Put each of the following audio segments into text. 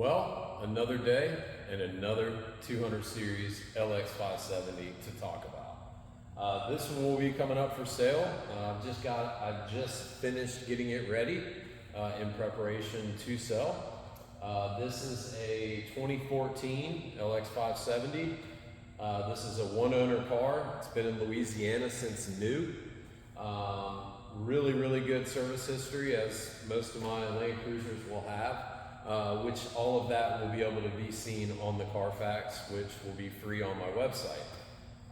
Well, another day and another 200 series LX570 to talk about. This one will be coming up for sale. I just finished getting it ready in preparation to sell. This is a 2014 LX570. This is a one-owner car. It's been in Louisiana since new. Really good service history, as most of my Land Cruisers will have, which all of that will be able to be seen on the Carfax, which will be free on my website.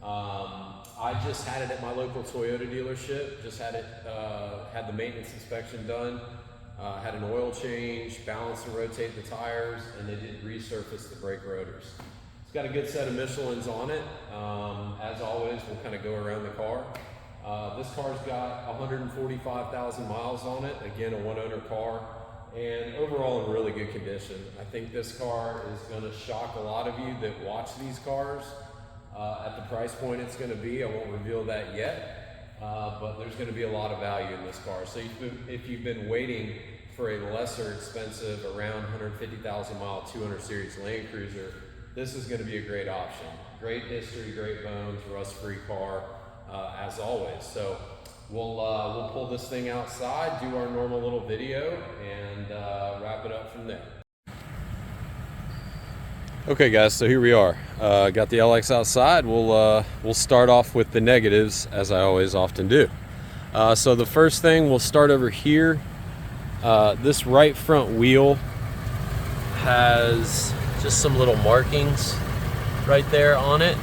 I just had it at my local Toyota dealership, just had the maintenance inspection done, had an oil change, balance and rotate the tires, and they did resurface the brake rotors. It's got a good set of Michelins on it. As always, we'll kind of go around the car. This car's got 145,000 miles on it. Again, a one-owner car, and overall in really good condition. I think this car is going to shock a lot of you that watch these cars at the price point it's going to be. I won't reveal that yet, but there's going to be a lot of value in this car. So if you've been waiting for a lesser expensive, around 150,000 mile 200 series Land Cruiser, this is going to be a great option. Great history, great bones, rust-free car. As always. So we'll pull this thing outside, do our normal little video, and wrap it up from there. Okay guys, so here we are. Got the LX outside. We'll start off with the negatives, as I always often do. So the first thing, we'll start over here. This right front wheel has just some little markings right there on it.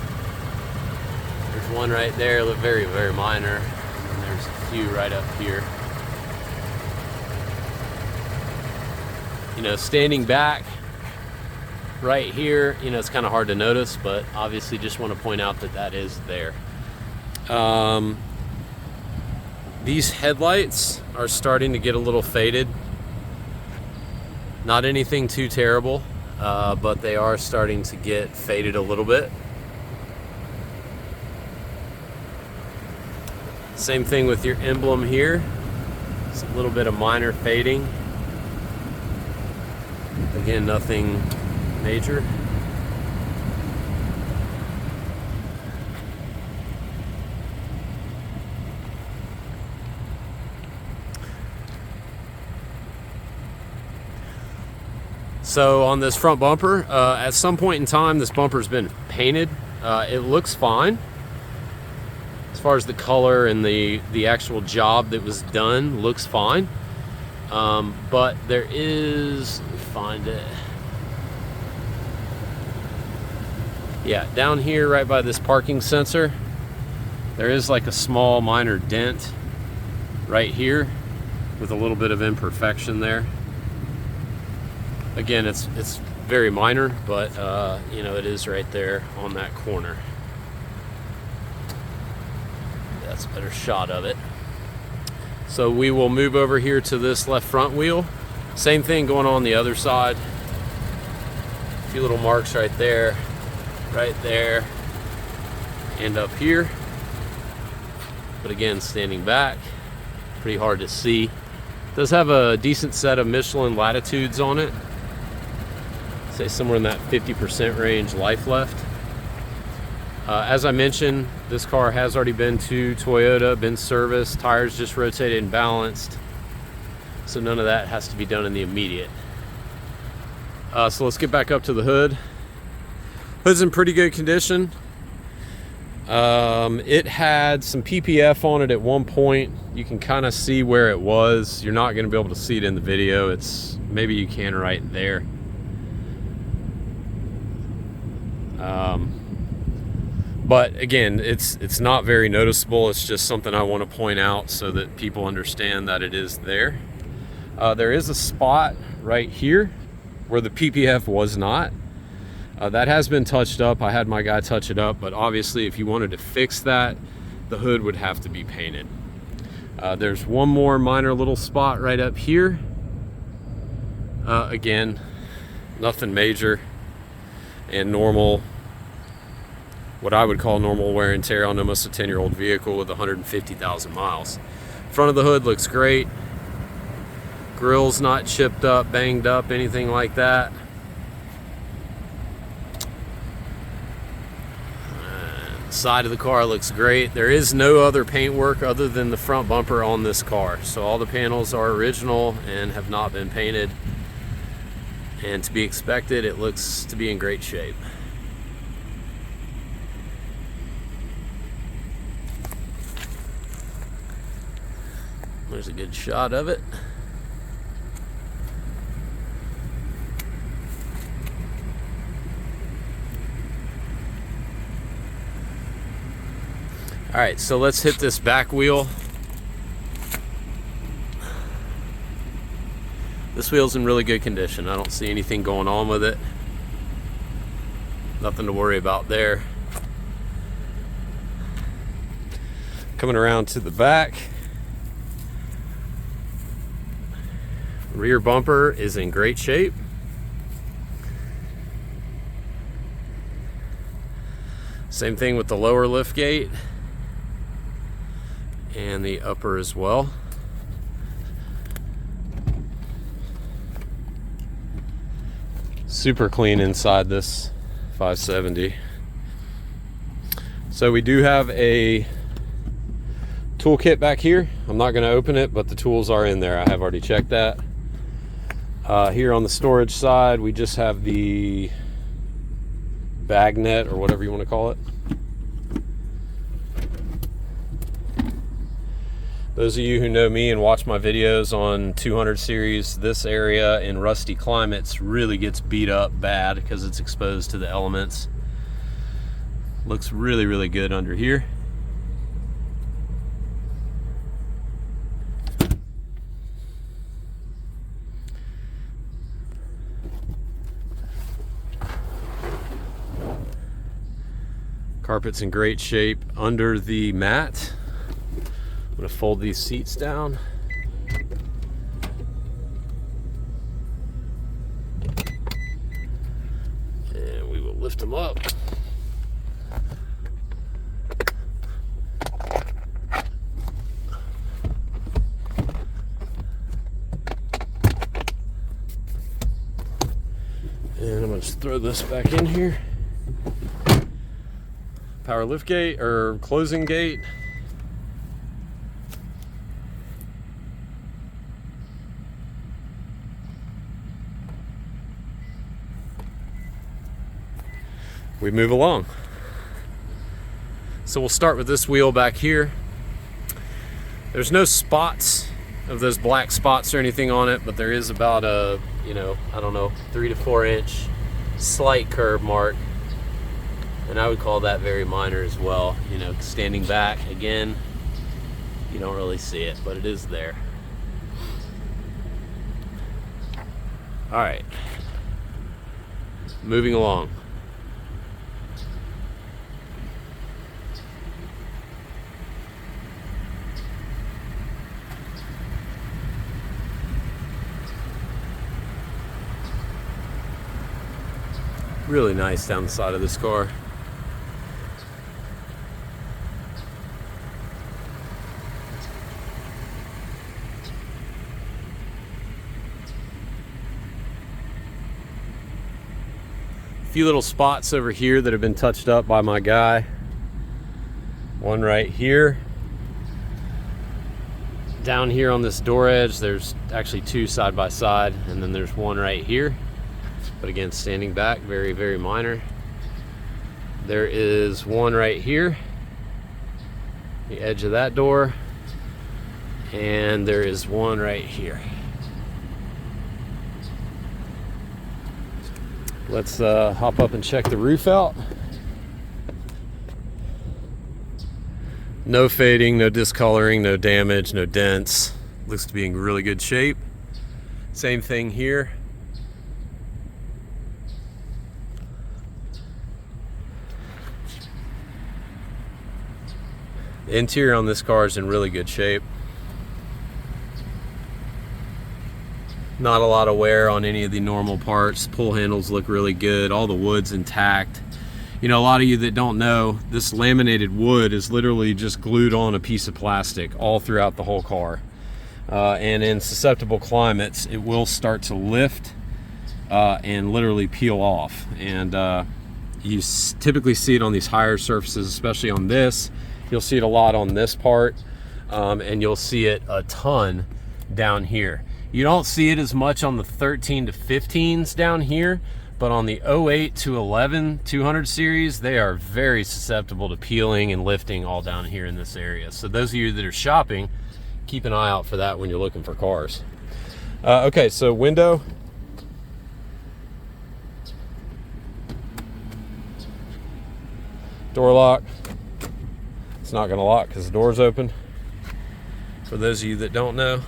There's one right there, very minor, and there's a few right up here. You know, standing back right here, you know, it's kind of hard to notice, but obviously just want to point out that that is there. These headlights are starting to get a little faded. Not anything too terrible, but they are starting to get faded a little bit. Same thing with your emblem here. It's a little bit of minor fading. Again, nothing major. So on this front bumper, at some point in time, this bumper's been painted. It looks fine. As far as the color and the actual job that was done, looks fine. But there is, let me find it. Yeah, down here right by this parking sensor, there is like a small minor dent right here with a little bit of imperfection there. Again, it's very minor, but you know, it is right there on that corner. That's a better shot of it. So we will move over here to this left front wheel. Same thing going on the other side. A few little marks right there, and up here. But again, standing back, pretty hard to see. It does have a decent set of Michelin latitudes on it. Say somewhere in that 50% range life left. As I mentioned, this car has already been to Toyota, been serviced, tires just rotated and balanced. So none of that has to be done in the immediate. So let's get back up to the hood. Hood's in pretty good condition. It had some PPF on it at one point. You can kind of see where it was. You're not going to be able to see it in the video. Maybe you can right there. But again, it's not very noticeable. It's just something I want to point out so that people understand that it is there. There is a spot right here where the PPF was not. That has been touched up. I had my guy touch it up, but obviously if you wanted to fix that, the hood would have to be painted. There's one more minor little spot right up here. Again, nothing major and normal, what I would call normal wear and tear on almost a 10-year-old vehicle with 150,000 miles. Front of the hood looks great. Grill's not chipped up, banged up, anything like that. Side of the car looks great. There is no other paint work other than the front bumper on this car. So all the panels are original and have not been painted. And to be expected, it looks to be in great shape. There's a good shot of it. All right, so let's hit this back wheel. This wheel's in really good condition. I don't see anything going on with it. Nothing to worry about there. Coming around to the back. Rear bumper is in great shape. Same thing with the lower lift gate and the upper as well. Super clean inside this 570. So we do have a toolkit back here. I'm not going to open it, but the tools are in there. I have already checked that. Here on the storage side, we just have the bag net, or whatever you want to call it. Those of you who know me and watch my videos on 200 series, this area in rusty climates really gets beat up bad because it's exposed to the elements. Looks really, really good under here. Carpet's in great shape under the mat. I'm going to fold these seats down. And we will lift them up. And I'm going to just throw this back in here. Power lift gate, or closing gate. We move along. So we'll start with this wheel back here. There's no spots of those black spots or anything on it, but there is about a, I don't know, 3 to 4 inch slight curb mark. And I would call that very minor as well. Standing back, again, you don't really see it, but it is there. All right, moving along. Really nice down the side of this car. A few little spots over here that have been touched up by my guy. One right here. Down here on this door edge, there's actually 2 side by side, and then there's one right here. But again, standing back, very, very minor. There is one right here, the edge of that door, and there is one right here. Let's hop up and check the roof out. No fading, no discoloring, no damage, no dents. Looks to be in really good shape. Same thing here. The interior on this car is in really good shape. Not a lot of wear on any of the normal parts. Pull handles look really good. All the wood's intact. A lot of you that don't know, this laminated wood is literally just glued on a piece of plastic all throughout the whole car. And in susceptible climates, it will start to lift and literally peel off. And You typically see it on these higher surfaces, especially on this. You'll see it a lot on this part, and you'll see it a ton down here. You don't see it as much on the 13 to 15s down here, but on the 08 to 11 200 series, they are very susceptible to peeling and lifting all down here in this area. So those of you that are shopping, keep an eye out for that when you're looking for cars. Okay, so window. Door lock. It's not going to lock because the door's open. For those of you that don't know.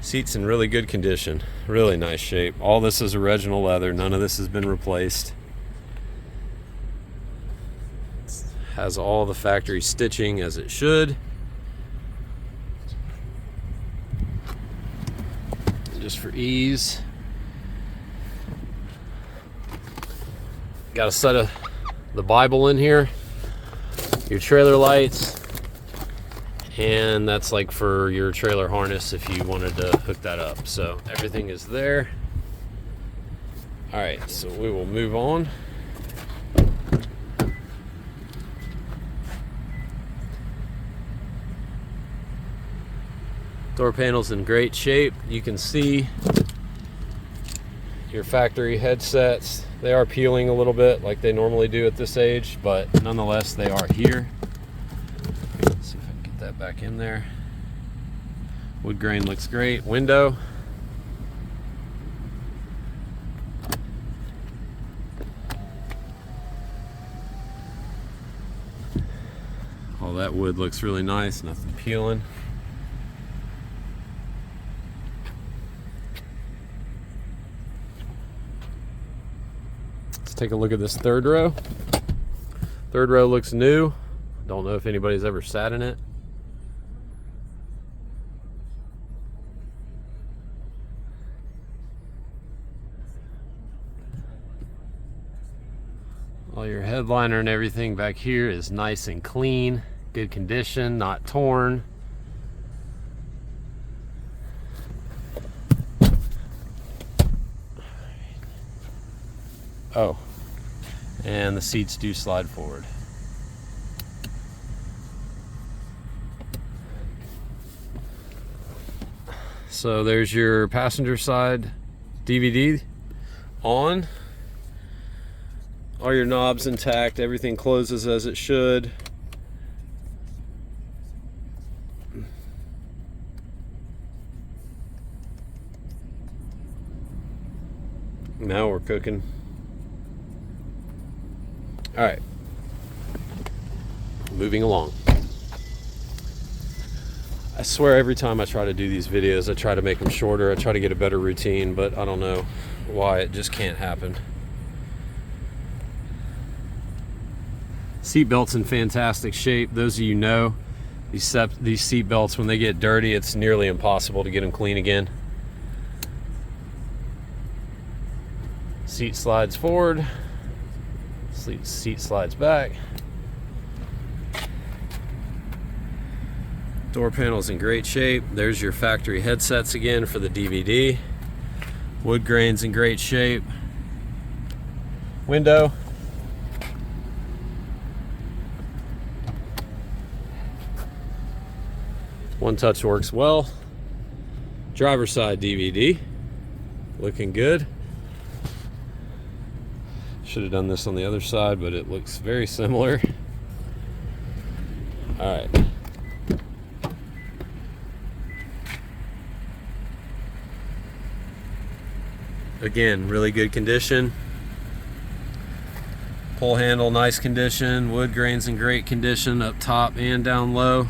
Seats in really good condition. Really nice shape. All this is original leather. None of this has been replaced. It has all the factory stitching as it should. Just for ease. Got a set of the Bible in here, your trailer lights, and that's like for your trailer harness if you wanted to hook that up. So everything is there. All right, so we will move on. Door panel's in great shape. You can see your factory headsets. They are peeling a little bit like they normally do at this age, but nonetheless they are here. Let's see if I can get that back in there. Wood grain looks great. Window. All that wood looks really nice, nothing peeling. Take a look at this third row. Third row looks new. Don't know if anybody's ever sat in it. All your headliner and everything back here is nice and clean, good condition, not torn. Oh, and the seats do slide forward. So there's your passenger side DVD on. All your knobs intact, everything closes as it should. Now we're cooking. All right, moving along. I swear every time I try to do these videos, I try to make them shorter. I try to get a better routine, but I don't know why it just can't happen. Seat belts in fantastic shape. Those of you know, these seat belts, when they get dirty, it's nearly impossible to get them clean again. Seat slides forward. Seat slides back. Door panel's in great shape. There's your factory headsets again for the DVD. Wood grain's in great shape. Window. One touch works well. Driver's side DVD. Looking good. Should have done this on the other side, but it looks very similar. All right. Again, really good condition. Pull handle, nice condition. Wood grain's in great condition up top and down low.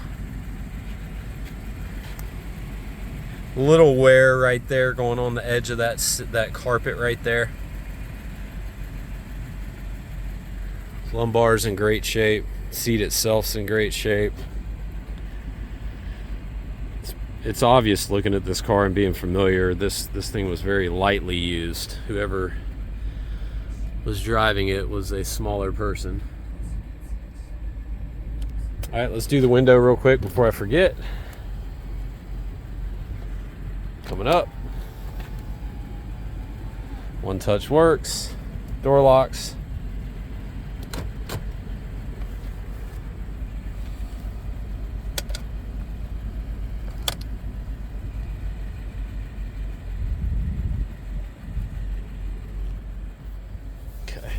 A little wear right there going on the edge of that carpet right there. Lumbar's in great shape. Seat itself's in great shape. It's obvious looking at this car and being familiar, this thing was very lightly used. Whoever was driving it was a smaller person. All right, let's do the window real quick before I forget. Coming up. One touch works. Door locks. Okay.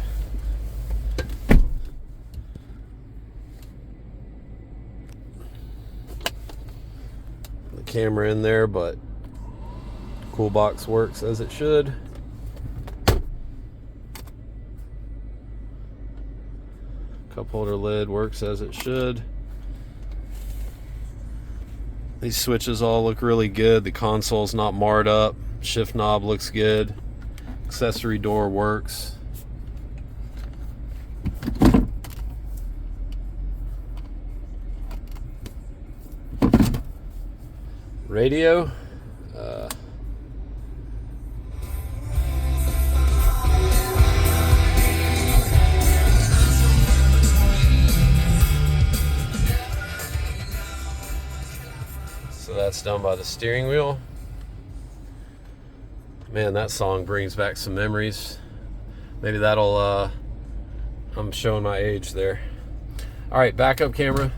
The camera in there, but cool box works as it should. Cup holder lid works as it should. These switches all look really good. The console's not marred up. Shift knob looks good. Accessory door works. Radio. So that's down by the steering wheel. Man, that song brings back some memories. Maybe that'll, I'm showing my age there. All right, backup camera.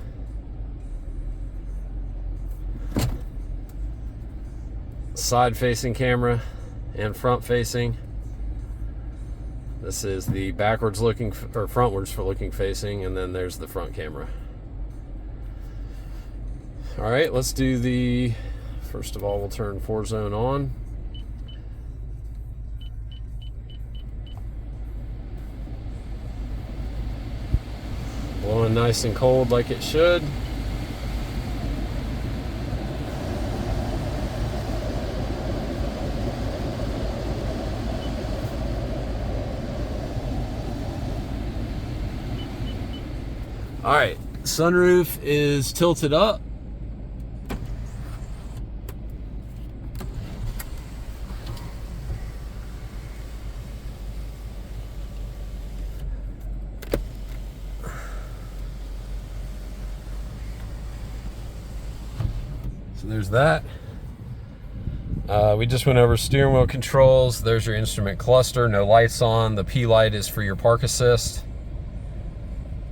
Side facing camera and front facing. This is the backwards looking, or frontwards for looking facing, and then there's the front camera. All right, let's do the, first of all, we'll turn 4-zone on. Blowing nice and cold like it should. All right, sunroof is tilted up. So there's that. We just went over steering wheel controls. There's your instrument cluster, no lights on. The P light is for your park assist.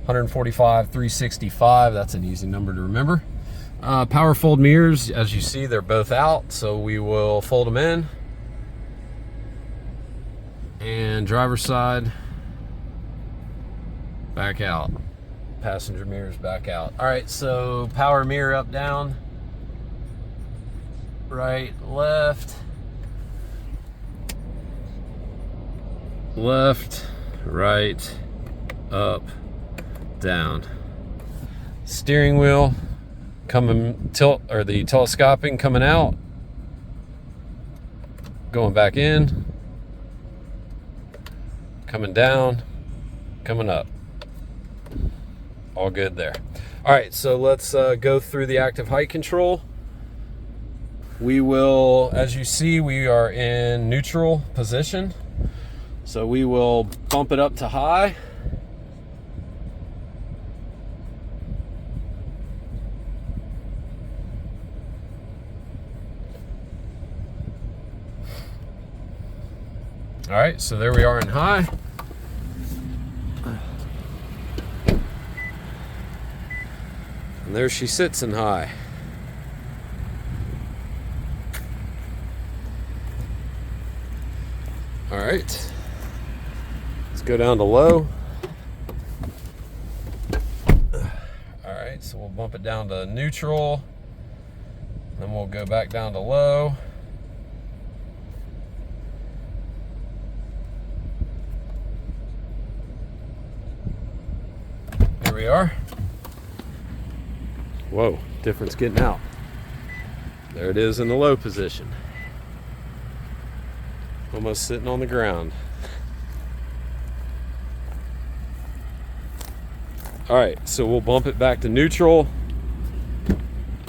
145, 365, that's an easy number to remember. Power fold mirrors, as you see, they're both out, so we will fold them in. And driver's side, back out. Passenger mirrors back out. All right, so power mirror up, down, right, left, left, right, up, down. Steering wheel coming tilt, or the telescoping coming out, going back in, coming down, coming up. All good there. All right, so let's go through the active height control. We will, as you see, we are in neutral position, so we will bump it up to high. All right, so there we are in high. And there she sits in high. All right, let's go down to low. All right, so we'll bump it down to neutral. Then we'll go back down to low. Here we are. Whoa, difference getting out. There it is in the low position. Almost sitting on the ground. All right, so we'll bump it back to neutral.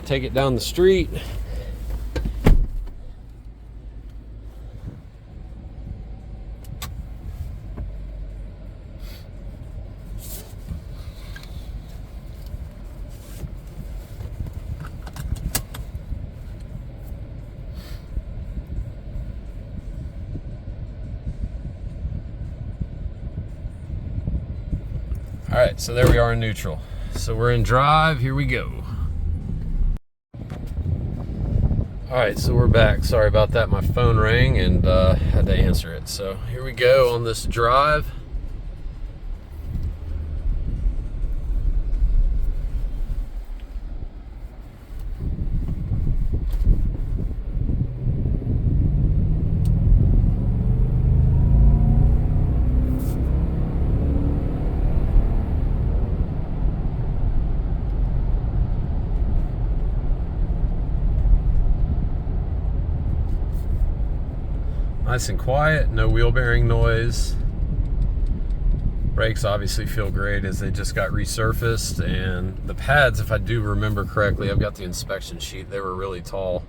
Take it down the street. right, so there we are in neutral. So we're in drive, here we go. All right, so we're back. Sorry about that, my phone rang and had to answer it. So here we go on this drive. Nice and quiet, no wheel bearing noise. Brakes obviously feel great as they just got resurfaced, and the pads, if I do remember correctly, I've got the inspection sheet, they were really tall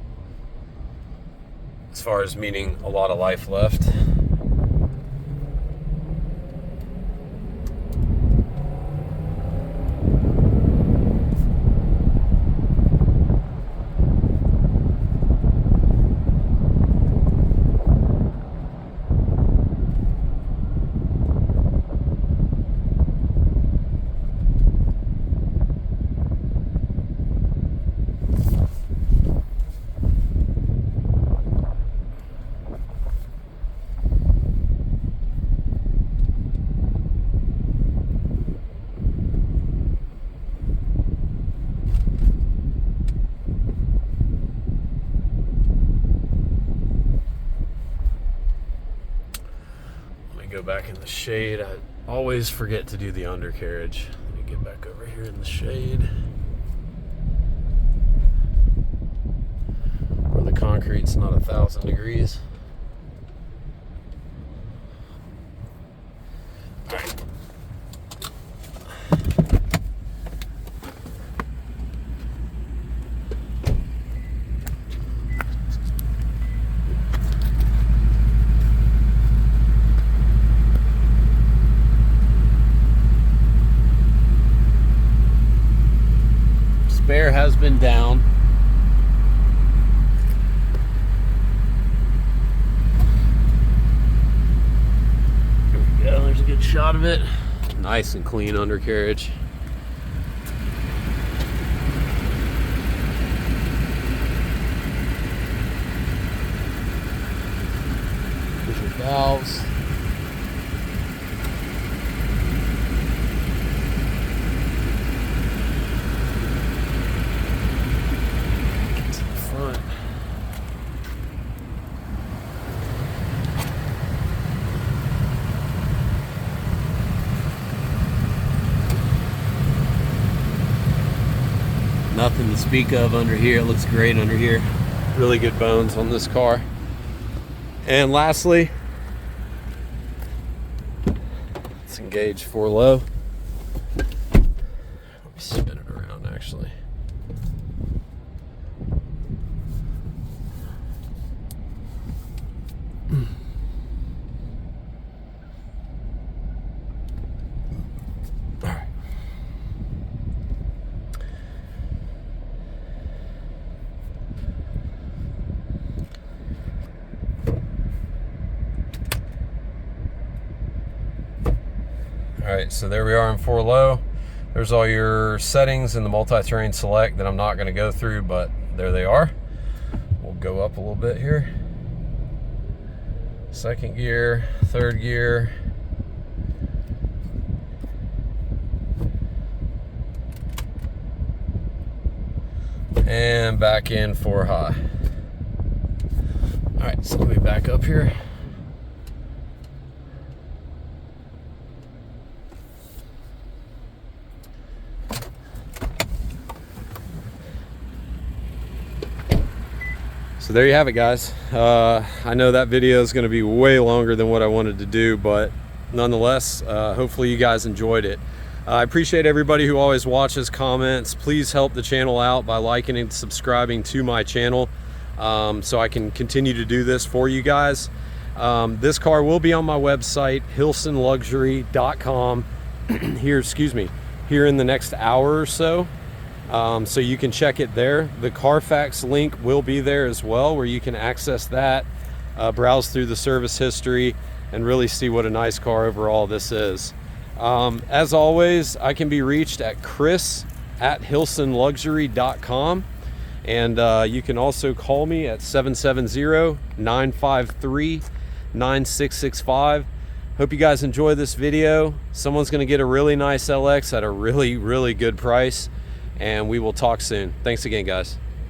as far as meaning a lot of life left. Go back in the shade. I always forget to do the undercarriage. Let me get back over here in the shade where the concrete's not 1,000 degrees. All right. Spare has been down. There we go, there's a good shot of it. Nice and clean undercarriage. There's your valves. Nothing to speak of under here. It looks great under here. Really good bones on this car. And lastly, let's engage 4 low. Let me spin it around actually. All right, so there we are in 4 low. There's all your settings in the multi-terrain select that I'm not going to go through, but there they are. We'll go up a little bit here. 2nd gear, 3rd gear. And back in 4 high. All right, so let me back up here. So there you have it, guys. I know that video is going to be way longer than what I wanted to do, but nonetheless, hopefully you guys enjoyed it. I appreciate everybody who always watches, comments. Please help the channel out by liking and subscribing to my channel so I can continue to do this for you guys. This car will be on my website, hilsonluxury.com here in the next hour or so. So you can check it there. The Carfax link will be there as well, where you can access that, browse through the service history, and really see what a nice car overall this is. As always, I can be reached at chris@hilsonluxury.com. And you can also call me at 770-953-9665. Hope you guys enjoy this video. Someone's going to get a really nice LX at a really, really good price. And we will talk soon. Thanks again, guys.